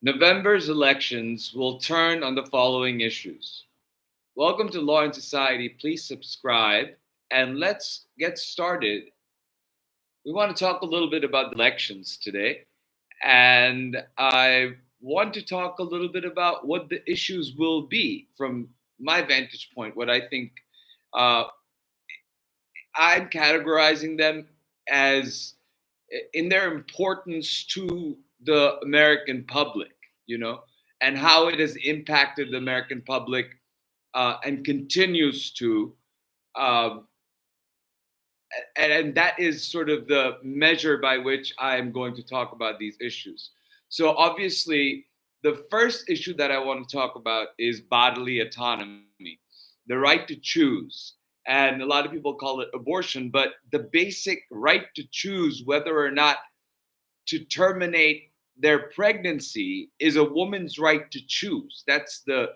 November's elections will turn on the following issues. Welcome to Law and Society. Please subscribe and let's get started. We want to talk a little bit about the elections today, and I want to talk a little bit about what the issues will be from my vantage point, what I think uh, I'm categorizing them as in their importance to the American public, you know, and how it has impacted the American public and continues to. Um, and that is sort of the measure by which I'm going to talk about these issues. So, obviously, the first issue that I want to talk about is bodily autonomy, the right to choose. And a lot of people call it abortion, but the basic right to choose whether or not to terminate their pregnancy is a woman's right to choose. That's the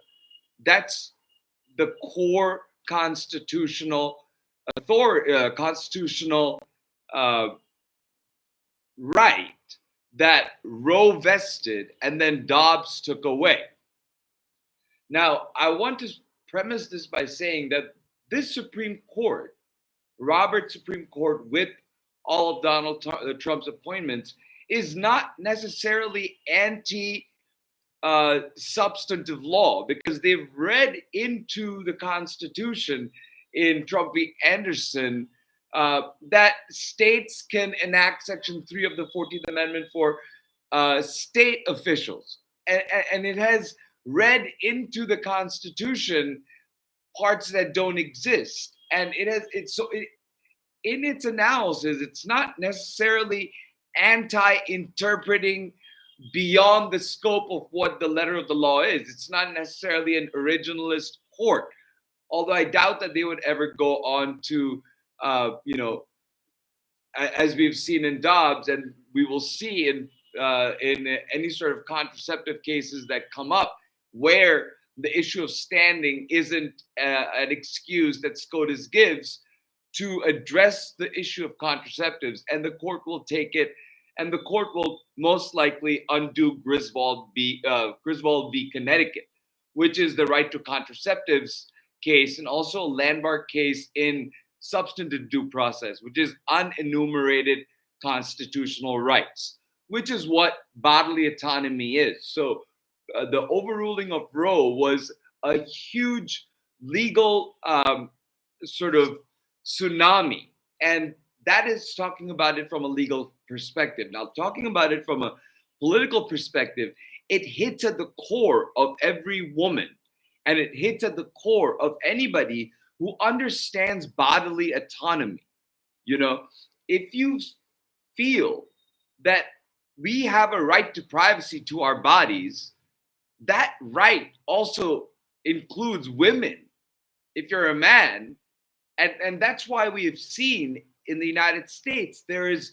core constitutional uh, right that Roe vested and then Dobbs took away. Now, I want to premise this by saying that this Supreme Court, Robert Supreme Court, with all of Trump's appointments, is not necessarily anti substantive law because they've read into the Constitution in Trump v. Anderson that states can enact Section 3 of the 14th Amendment for state officials. And it has read into the Constitution parts that don't exist. And in its analysis, it's not necessarily anti-interpreting beyond the scope of what the letter of the law is. It's not necessarily an originalist court, although I doubt that they would ever go on to, as we've seen in Dobbs, and we will see in any sort of contraceptive cases that come up, where the issue of standing isn't an excuse that SCOTUS gives to address the issue of contraceptives, and the court will take it, and the court will most likely undo Griswold v. Connecticut, which is the right to contraceptives case, and also a landmark case in substantive due process, which is unenumerated constitutional rights, which is what bodily autonomy is. So the overruling of Roe was a huge legal sort of tsunami. And that is talking about it from a legal perspective. Now, talking about it from a political perspective, it hits at the core of every woman, and it hits at the core of anybody who understands bodily autonomy. You know, if you feel that we have a right to privacy to our bodies, that right also includes women. If you're a man, and that's why we have seen in the United States there is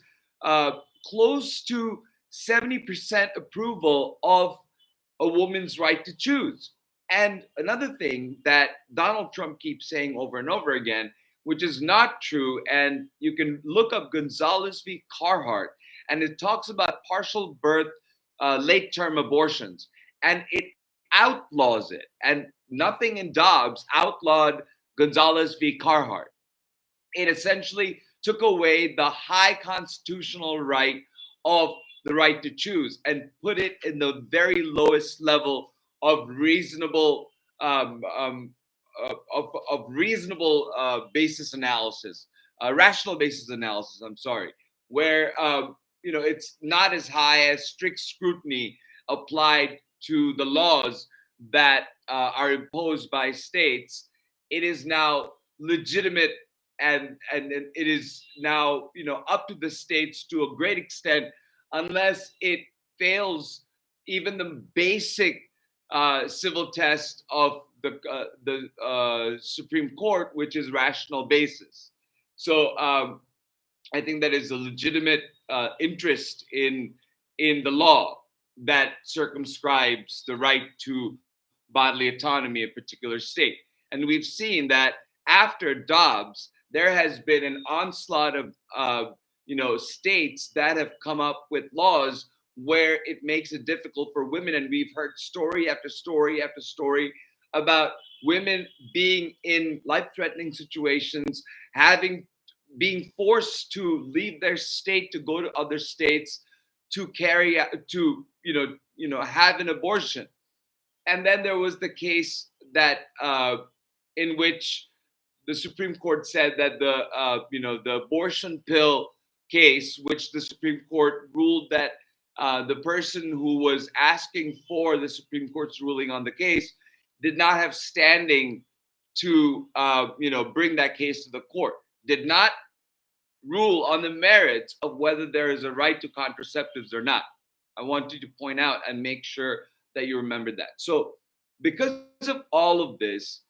close to 70% approval of a woman's right to choose. And another thing that Donald Trump keeps saying over and over again, which is not true, and you can look up Gonzalez v. Carhart, and it talks about partial birth, late term abortions, and it outlaws it. And nothing in Dobbs outlawed Gonzalez v. Carhart. It essentially took away the high constitutional right of the right to choose and put it in the very lowest level of reasonable of reasonable basis analysis, rational basis analysis. I'm sorry, where it's not as high as strict scrutiny applied to the laws that are imposed by states. It is now legitimate, and it is now up to the states to a great extent, unless it fails even the basic civil test of the Supreme Court, which is rational basis. So I think that is a legitimate interest in the law that circumscribes the right to bodily autonomy of a particular state. And we've seen that after Dobbs, there has been an onslaught of states that have come up with laws where it makes it difficult for women. And we've heard story after story after story about women being in life-threatening situations, having being forced to leave their state to go to other states to carry out to have an abortion. And then there was the case that in which the Supreme Court said that the abortion pill case, which the Supreme Court ruled that the person who was asking for the Supreme Court's ruling on the case did not have standing to bring that case to the court, did not rule on the merits of whether there is a right to contraceptives or not. I want you to point out and make sure that you remember that. So, because of all of this,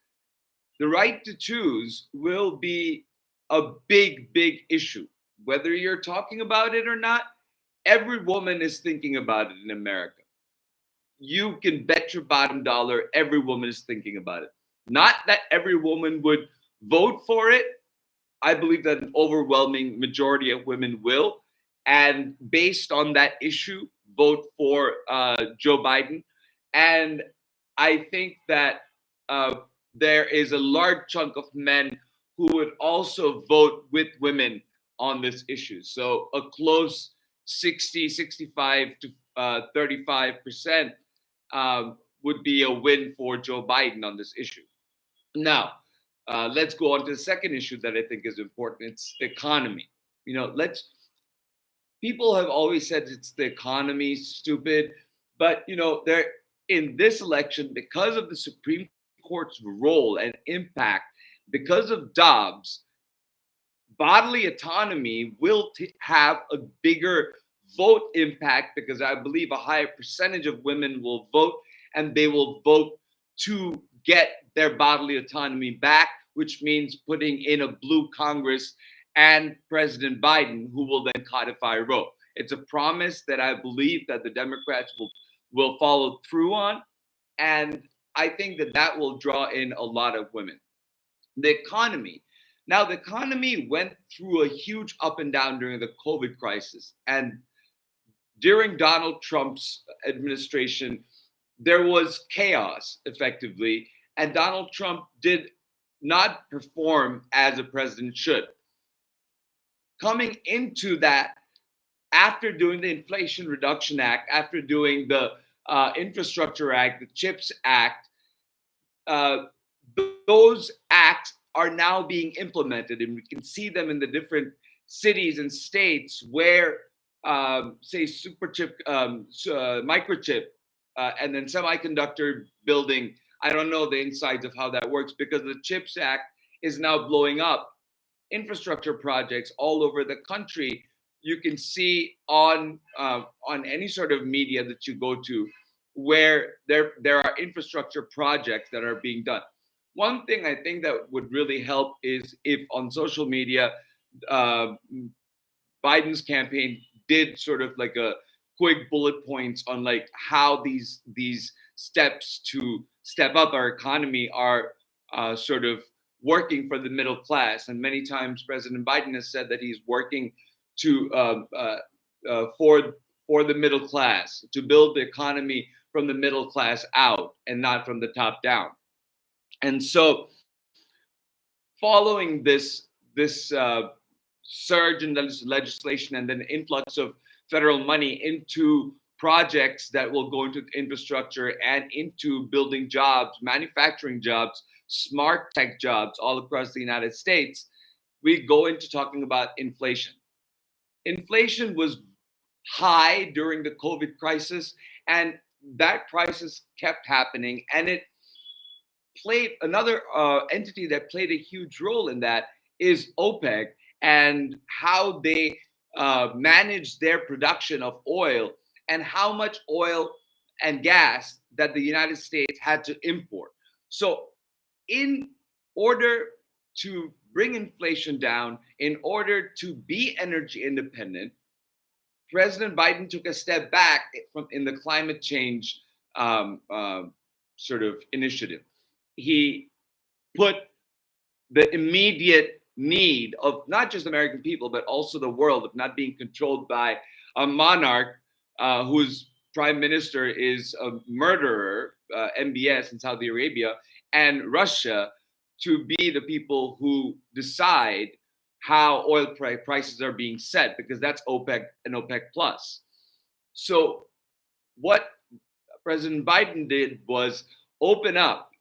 the right to choose will be a big, big issue. Whether you're talking about it or not, every woman is thinking about it in America. You can bet your bottom dollar every woman is thinking about it. Not that every woman would vote for it. I believe that an overwhelming majority of women will. And based on that issue, vote for Joe Biden. And I think that there is a large chunk of men who would also vote with women on this issue. So a close 65 to 35% would be a win for Joe Biden on this issue. Now, let's go on to the second issue that I think is important. It's the economy. People have always said it's the economy, stupid, but there in this election, because of the Supreme Court's role and impact, because of Dobbs, bodily autonomy will have a bigger vote impact, because I believe a higher percentage of women will vote, and they will vote to get their bodily autonomy back, which means putting in a blue Congress and President Biden, who will then codify Roe. It's a promise that I believe that the Democrats will follow through on, and I think that will draw in a lot of women. The economy. Now, the economy went through a huge up and down during the COVID crisis, and during Donald Trump's administration, there was chaos, effectively, and Donald Trump did not perform as a president should. Coming into that, after doing the Inflation Reduction Act, after doing the Infrastructure Act, the CHIPS Act, those acts are now being implemented, and we can see them in the different cities and states where, say, microchip, and then semiconductor building. I don't know the insides of how that works, because the CHIPS Act is now blowing up infrastructure projects all over the country. You can see on any sort of media that you go to where there are infrastructure projects that are being done. One thing I think that would really help is if on social media, Biden's campaign did sort of like a quick bullet points on like how these steps to step up our economy are sort of working for the middle class. And many times President Biden has said that he's working to for the middle class, to build the economy from the middle class out and not from the top down. And so, following this surge in legislation and then influx of federal money into projects that will go into infrastructure and into building jobs, manufacturing jobs, smart tech jobs all across the United States, we go into talking about inflation. Inflation was high during the COVID crisis, and that crisis kept happening, and it played another entity that played a huge role in that is OPEC, and how they manage their production of oil and how much oil and gas that the United States had to import. So in order to bring inflation down, in order to be energy independent, President Biden took a step back in the climate change sort of initiative. He put the immediate need of not just American people, but also the world, of not being controlled by a monarch whose prime minister is a murderer, MBS in Saudi Arabia, and Russia to be the people who decide how oil prices are being set, because that's OPEC and OPEC plus. So what President Biden did was open up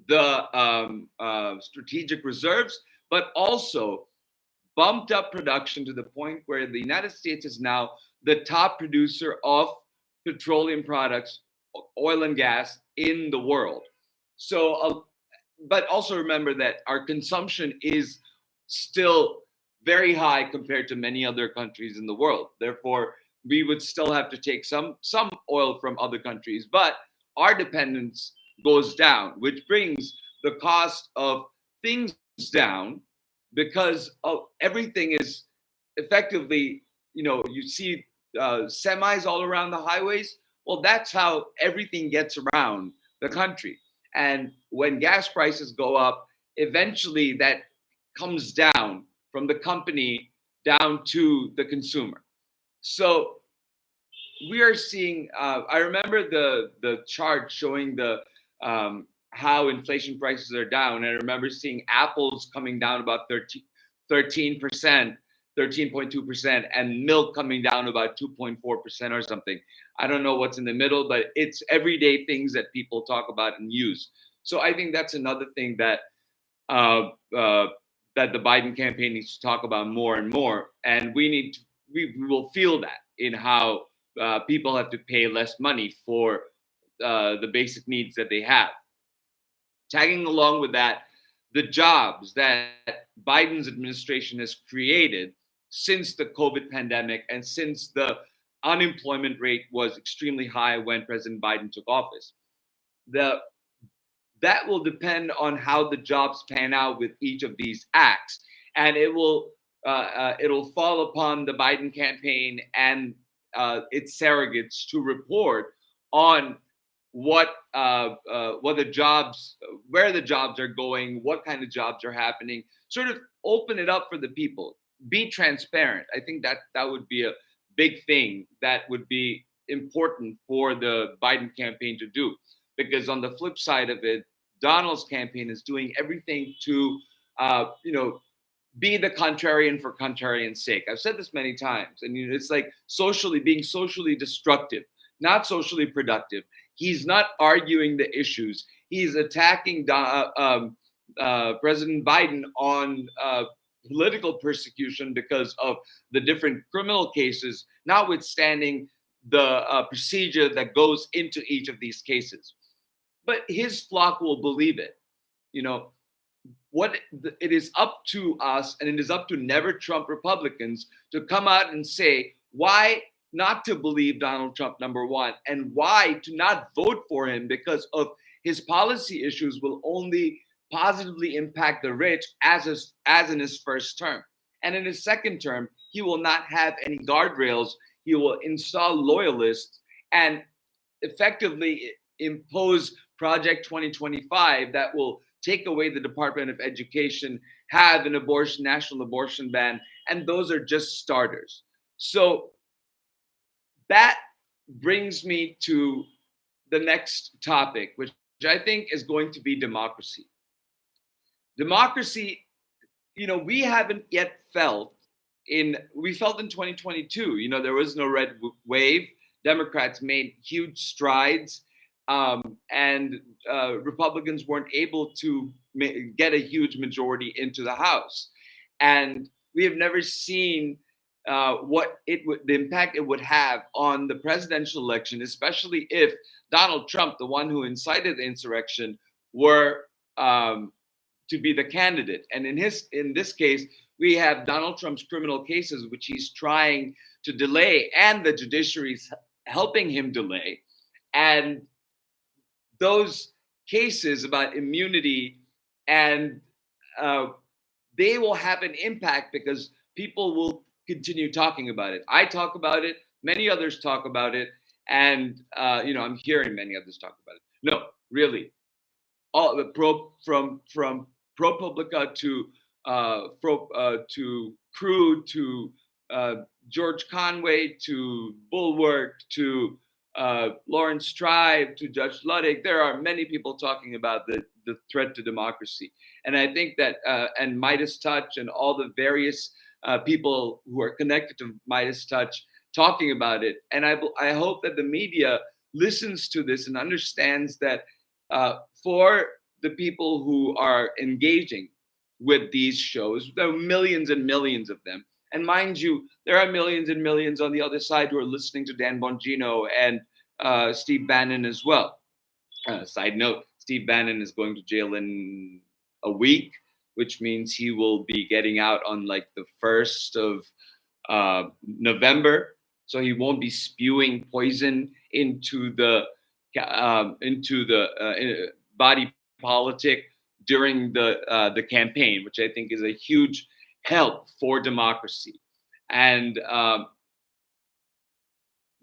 the strategic reserves, but also bumped up production to the point where the United States is now the top producer of petroleum products, oil and gas in the world. So, but also remember that our consumption is still very high compared to many other countries in the world. Therefore, we would still have to take some oil from other countries, but our dependence goes down, which brings the cost of things down, because everything is effectively, you see semis all around the highways. Well, that's how everything gets around the country. And when gas prices go up, eventually that comes down from the company down to the consumer. So we are seeing, I remember the chart showing the how inflation prices are down. I remember seeing apples coming down about 13%, 13.2%, and milk coming down about 2.4% or something. I don't know what's in the middle, but it's everyday things that people talk about and use. So I think that's another thing that that the Biden campaign needs to talk about more and more. And we will feel that in how people have to pay less money for the basic needs that they have. Tagging along with that, the jobs that Biden's administration has created since the COVID pandemic and since the unemployment rate was extremely high when President Biden took office. That will depend on how the jobs pan out with each of these acts, and it'll fall upon the Biden campaign and its surrogates to report on what the jobs, where the jobs are going, what kind of jobs are happening. Sort of open it up for the people. Be transparent. I think that would be a big thing that would be important for the Biden campaign to do, because on the flip side of it, Donald's campaign is doing everything to be the contrarian for contrarian's sake. I've said this many times, and it's like being socially destructive, not socially productive. He's not arguing the issues. He's attacking President Biden on political persecution because of the different criminal cases, notwithstanding the procedure that goes into each of these cases. But his flock will believe it. It is up to us, and it is up to never Trump Republicans to come out and say why not to believe Donald Trump, number one, and why to not vote for him, because of his policy issues will only positively impact the rich as in his first term. And in his second term, he will not have any guardrails. He will install loyalists and effectively impose Project 2025 that will take away the Department of Education, have an national abortion ban, and those are just starters. So that brings me to the next topic, which I think is going to be democracy. Democracy, we haven't yet we felt in 2022, there was no red wave. Democrats made huge strides, and Republicans weren't able to get a huge majority into the House. And we have never seen the impact it would have on the presidential election, especially if Donald Trump, the one who incited the insurrection, were to be the candidate. And in this case, we have Donald Trump's criminal cases, which he's trying to delay, and the judiciary's helping him delay. And those cases about immunity, and they will have an impact because people will continue talking about it. I talk about it. Many others talk about it. And, I'm hearing many others talk about it. No, really. All the from ProPublica to crude to George Conway to Bulwark to Lawrence Tribe to Judge Ludwig, there are many people talking about the threat to democracy. And I think that, and Midas Touch and all the various people who are connected to Midas Touch talking about it. And I hope that the media listens to this and understands that for the people who are engaging with these shows, there are millions and millions of them. And mind you, there are millions and millions on the other side who are listening to Dan Bongino and Steve Bannon as well. Side note, Steve Bannon is going to jail in a week, which means he will be getting out on like the 1st of November. So he won't be spewing poison into the body politic during the campaign, which I think is a huge help for democracy. And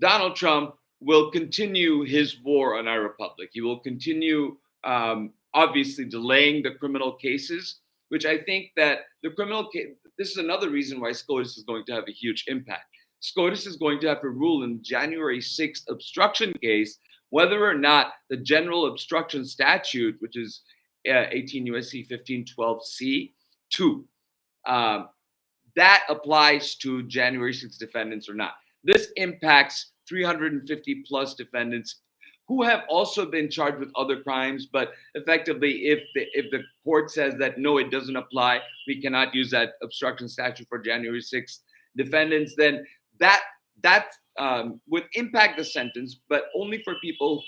Donald Trump will continue his war on our republic. He will continue, obviously, delaying the criminal cases, which I think that the criminal case, this is another reason why SCOTUS is going to have a huge impact. SCOTUS is going to have to rule in January 6th obstruction case whether or not the general obstruction statute, which is 18 USC 1512C 2, that applies to January 6th defendants or not. This impacts 350 plus defendants who have also been charged with other crimes, but effectively, if the court says that no, it doesn't apply, we cannot use that obstruction statute for January 6th defendants, then that would impact the sentence, but only for people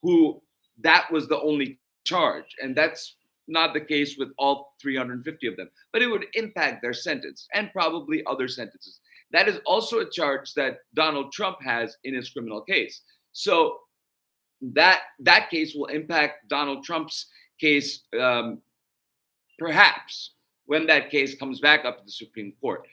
who that was the only charge, and that's not the case with all 350 of them. But it would impact their sentence and probably other sentences. That is also a charge that Donald Trump has in his criminal case. So that case will impact Donald Trump's case, perhaps when that case comes back up to the Supreme Court.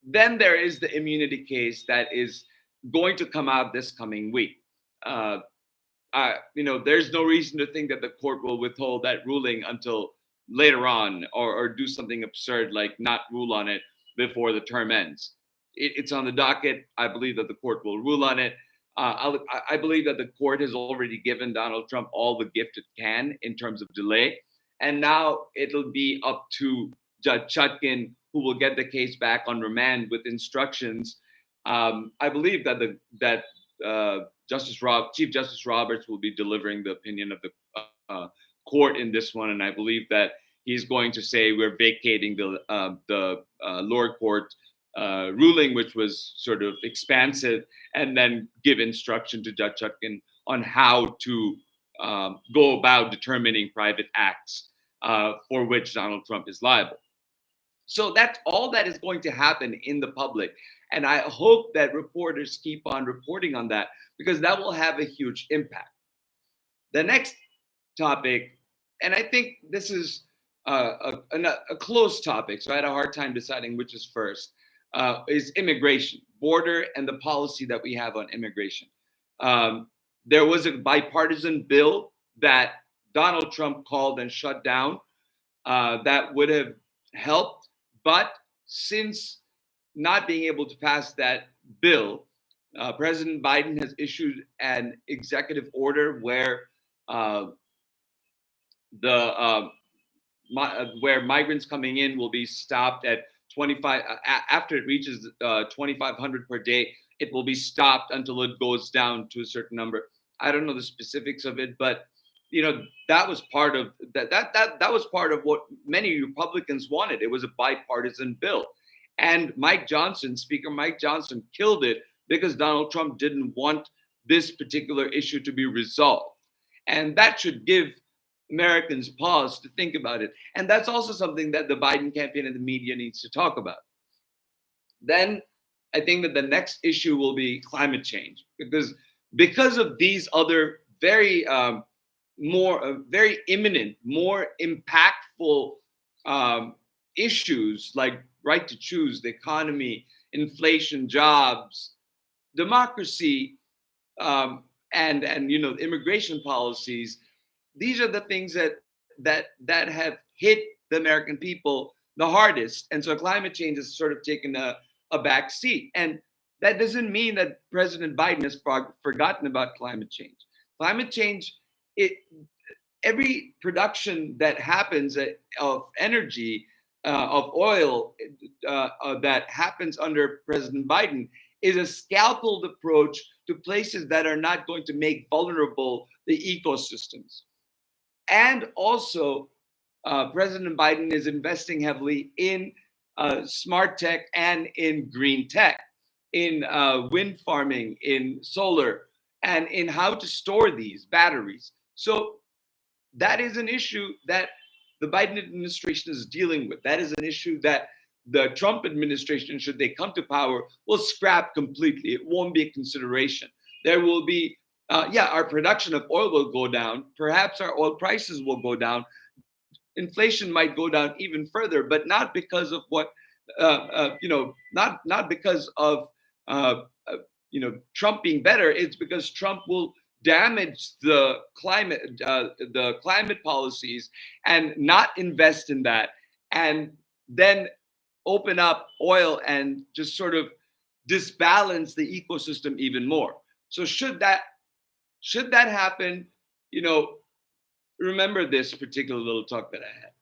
Then there is the immunity case that is going to come out this coming week. There's no reason to think that the court will withhold that ruling until later on, or do something absurd like not rule on it before the term ends. It's on the docket. I believe that the court will rule on it. I believe that the court has already given Donald Trump all the gift it can in terms of delay. And now it'll be up to Judge Chutkan, who will get the case back on remand with instructions. I believe that Chief Justice Roberts will be delivering the opinion of the court in this one, and I believe that he's going to say we're vacating the lower court ruling, which was sort of expansive, and then give instruction to Judge Chutkan on how to go about determining private acts for which Donald Trump is liable. So that's all that is going to happen in the public. And I hope that reporters keep on reporting on that, because that will have a huge impact. The next topic, and I think this is a close topic, so I had a hard time deciding which is first, is immigration, border, and the policy that we have on immigration. There was a bipartisan bill that Donald Trump called and shut down that would have helped, but since not being able to pass that bill, President Biden has issued an executive order where where migrants coming in will be stopped at 25 after it reaches 2,500 per day. It will be stopped until it goes down to a certain number. I don't know the specifics of it, but that was part of that was part of what many Republicans wanted. It was a bipartisan bill. And Speaker Mike Johnson killed it because Donald Trump didn't want this particular issue to be resolved. And that should give Americans pause to think about it. And that's also something that the Biden campaign and the media needs to talk about. Then I think that the next issue will be climate change, because of these other very very imminent, more impactful issues like right to choose, the economy, inflation, jobs, democracy, and immigration policies. These are the things that have hit the American people the hardest. And so climate change has sort of taken a back seat. And that doesn't mean that President Biden has forgotten about climate change. Climate change, it every production that happens of energy, of oil, that happens under President Biden is a scalpeled approach to places that are not going to make vulnerable the ecosystems. And also, President Biden is investing heavily in smart tech and in green tech, in wind farming, in solar, and in how to store these batteries. So that is an issue that the Biden administration is dealing with. That is an issue that the Trump administration, should they come to power, will scrap completely. It won't be a consideration. There will be, our production of oil will go down. Perhaps our oil prices will go down. Inflation might go down even further, but not because of what, not because of, Trump being better. It's because Trump will damage the climate policies and not invest in that, and then open up oil and just sort of disbalance the ecosystem even more. So should that happen, remember this particular little talk that I had.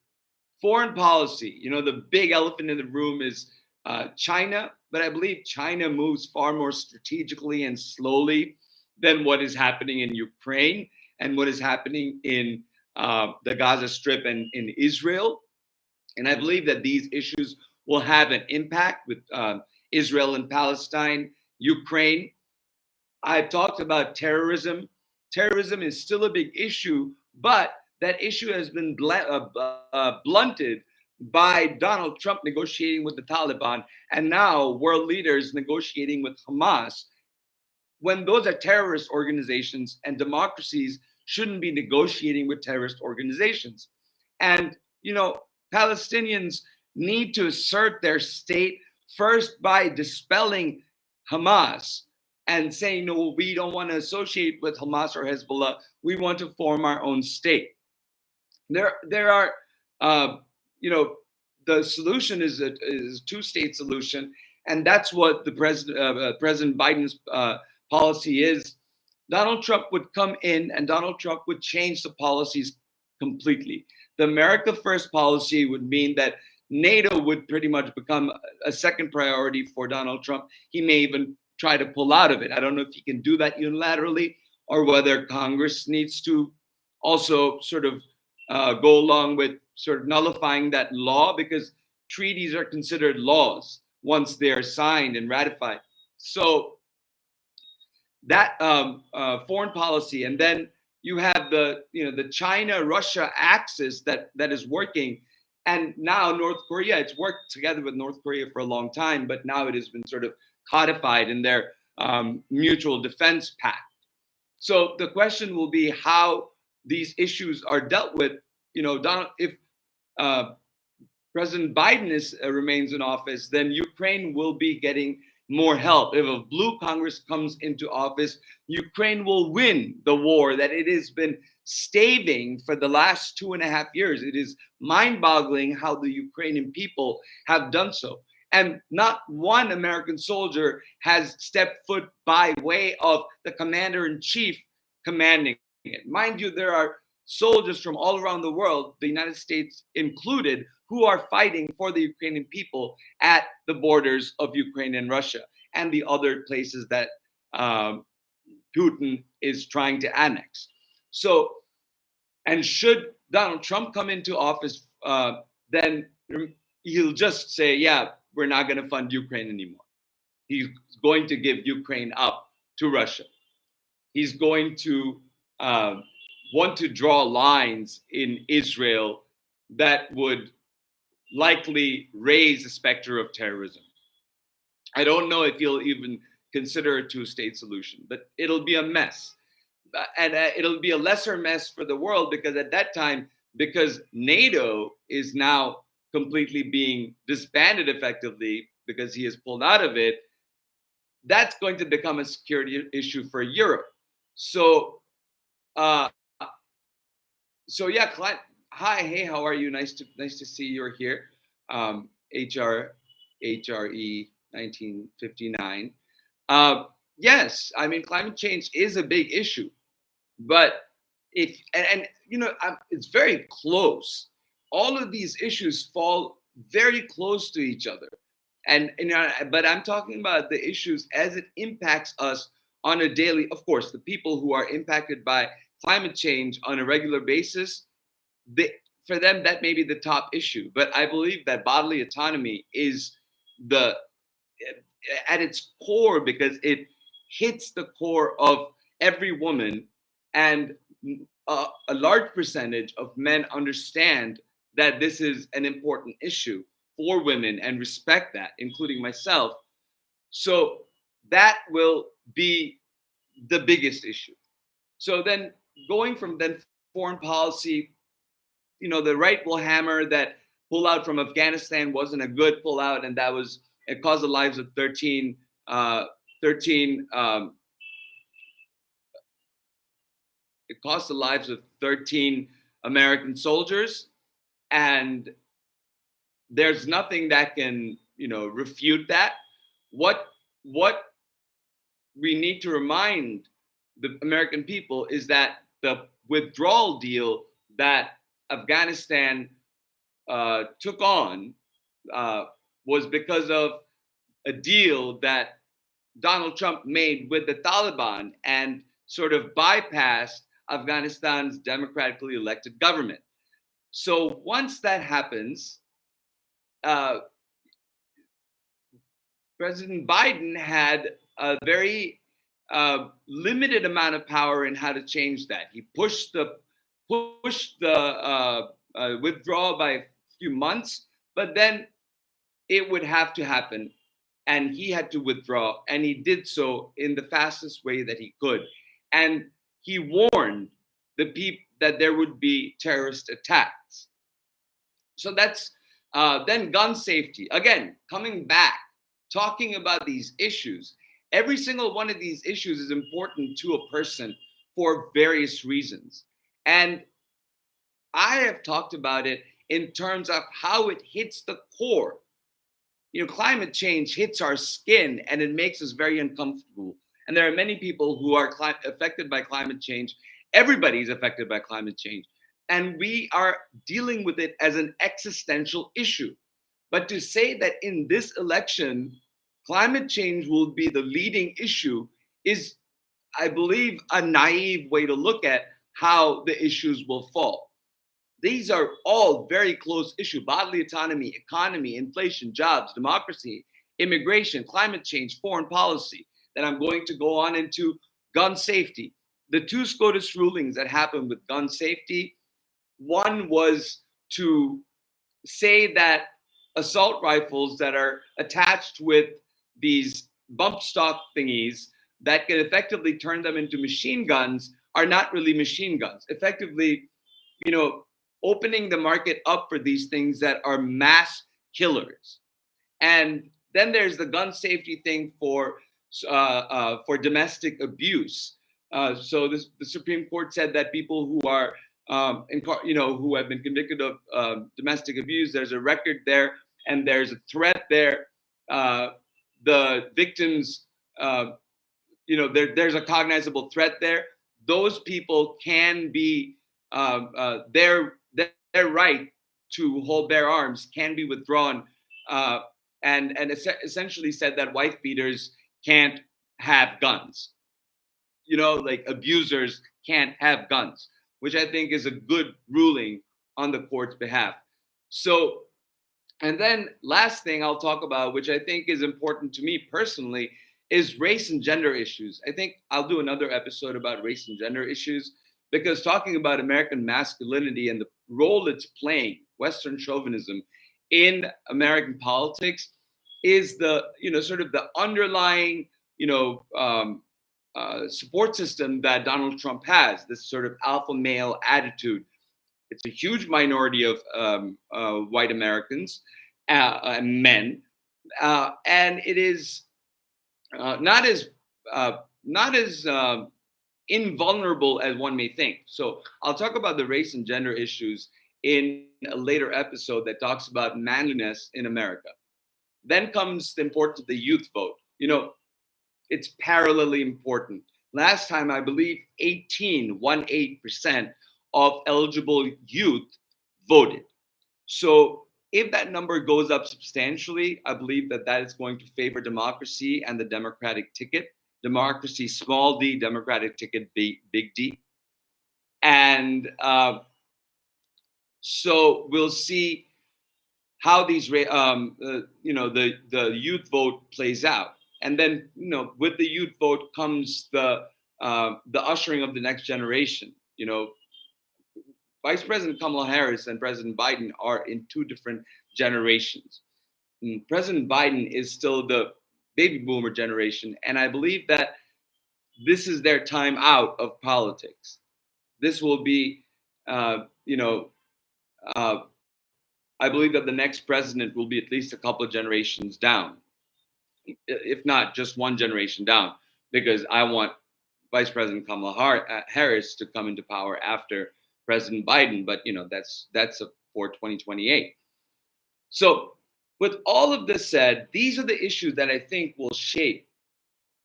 Foreign policy, the big elephant in the room is China, but I believe China moves far more strategically and slowly than what is happening in Ukraine and what is happening in the Gaza Strip and in Israel. And I believe that these issues will have an impact with Israel and Palestine, Ukraine. I've talked about terrorism. Terrorism is still a big issue, but that issue has been blunted by Donald Trump negotiating with the Taliban, and now world leaders negotiating with Hamas. When those are terrorist organizations, and democracies shouldn't be negotiating with terrorist organizations. And, Palestinians need to assert their state first by dispelling Hamas and saying, no, we don't want to associate with Hamas or Hezbollah. We want to form our own state. There are, the solution is a two-state solution, and that's what the President Biden's policy is. Donald Trump would come in and Donald Trump would change the policies completely. The America First policy would mean that NATO would pretty much become a second priority for Donald Trump. He may even try to pull out of it. I don't know if he can do that unilaterally or whether Congress needs to also sort of go along with sort of nullifying that law, because treaties are considered laws once they are signed and ratified. So that foreign policy, and then you have the China-Russia axis that is working, and now North Korea. It's worked together with North Korea for a long time, but now it has been sort of codified in their mutual defense pact. So the question will be how these issues are dealt with. If President Biden remains in office, then Ukraine will be getting more help. If a blue Congress comes into office, Ukraine will win the war that it has been staving for the last 2.5 years. It is mind-boggling how the Ukrainian people have done so. And not one American soldier has stepped foot by way of the commander-in-chief commanding it. Mind you, there are soldiers from all around the world, the United States included, who are fighting for the Ukrainian people at the borders of Ukraine and Russia and the other places that Putin is trying to annex. So, and should Donald Trump come into office, then he'll just say, yeah, we're not going to fund Ukraine anymore. He's going to give Ukraine up to Russia. He's going to want to draw lines in Israel that would likely raise the specter of terrorism. I don't know if he'll even consider a two-state solution, but it'll be a mess. And it'll be a lesser mess for the world, because at that time, because NATO is now completely being disbanded effectively because he has pulled out of it, that's going to become a security issue for Europe. So, yeah, Clive, hi, hey, how are you? Nice to see you're here. HR HRE 1959. Yes, I mean climate change is a big issue, but if and it's very close. All of these issues fall very close to each other, and but I'm talking about the issues as it impacts us on a daily. Of course, the people who are impacted by climate change on a regular basis, they, for them that may be the top issue. But I believe that bodily autonomy is the at its core because it hits the core of every woman, and a large percentage of men understand that this is an important issue for women and respect that, including myself. So that will be the biggest issue. So then going from then foreign policy, the right will hammer that pullout from Afghanistan wasn't a good pullout, and that was it caused the lives of 13 it cost the lives of 13 American soldiers, and there's nothing that can refute that. What we need to remind the American people is that the withdrawal deal that Afghanistan took on was because of a deal that Donald Trump made with the Taliban and sort of bypassed Afghanistan's democratically elected government. So once that happens, uh, President Biden had a very limited amount of power in how to change that. He pushed the withdrawal by a few months, but then it would have to happen, and he had to withdraw, and he did so in the fastest way that he could. And he warned the people that there would be terrorist attacks. So that's then gun safety. Again, coming back, talking about these issues. Every single one of these issues is important to a person for various reasons. And I have talked about it in terms of how it hits the core. Climate change hits our skin and it makes us very uncomfortable. And there are many people who are affected by climate change. Everybody is affected by climate change. And we are dealing with it as an existential issue. But to say that in this election, climate change will be the leading issue is, I believe, a naive way to look at how the issues will fall. These are all very close issues: bodily autonomy, economy, inflation, jobs, democracy, immigration, climate change, foreign policy. Then I'm going to go on into gun safety. The two SCOTUS rulings that happened with gun safety, one was to say that assault rifles that are attached with these bump stock thingies that can effectively turn them into machine guns are not really machine guns. Effectively, opening the market up for these things that are mass killers. And then there's the gun safety thing for domestic abuse. So the Supreme Court said that people who are who have been convicted of domestic abuse, there's a record there and there's a threat there. The victims, there's a cognizable threat there. Those people can be their right to hold their arms can be withdrawn, and essentially said that wife beaters can't have guns. Like abusers can't have guns, which I think is a good ruling on the court's behalf. So, and then last thing I'll talk about, which I think is important to me personally, is race and gender issues. I think I'll do another episode about race and gender issues, because talking about American masculinity and the role it's playing, Western chauvinism, in American politics is the, sort of the underlying, support system that Donald Trump has, this sort of alpha male attitude. It's a huge minority of white Americans, men, and it is not as invulnerable as one may think. So I'll talk about the race and gender issues in a later episode that talks about manliness in America. Then comes the importance of the youth vote. It's parallelly important. Last time, I believe 18% of eligible youth voted. So if that number goes up substantially, I believe that is going to favor democracy and the Democratic ticket. Democracy, small d, Democratic ticket, big D. And so we'll see how these, the youth vote plays out. And then, with the youth vote comes the ushering of the next generation. Vice President Kamala Harris and President Biden are in two different generations. President Biden is still the baby boomer generation, and I believe that this is their time out of politics. This will be, I believe that the next president will be at least a couple of generations down, if not just one generation down, because I want Vice President Kamala Harris to come into power after President Biden, but that's for 2028. So, with all of this said, these are the issues that I think will shape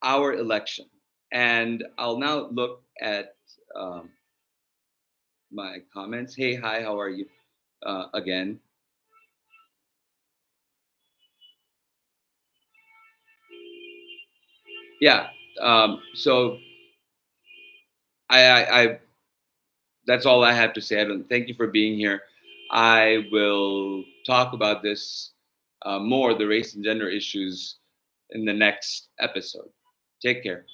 our election. And I'll now look at my comments. Hey, hi, how are you? Again. Yeah. So I that's all I have to say. Thank you for being here. I will talk about this more, the race and gender issues, in the next episode. Take care.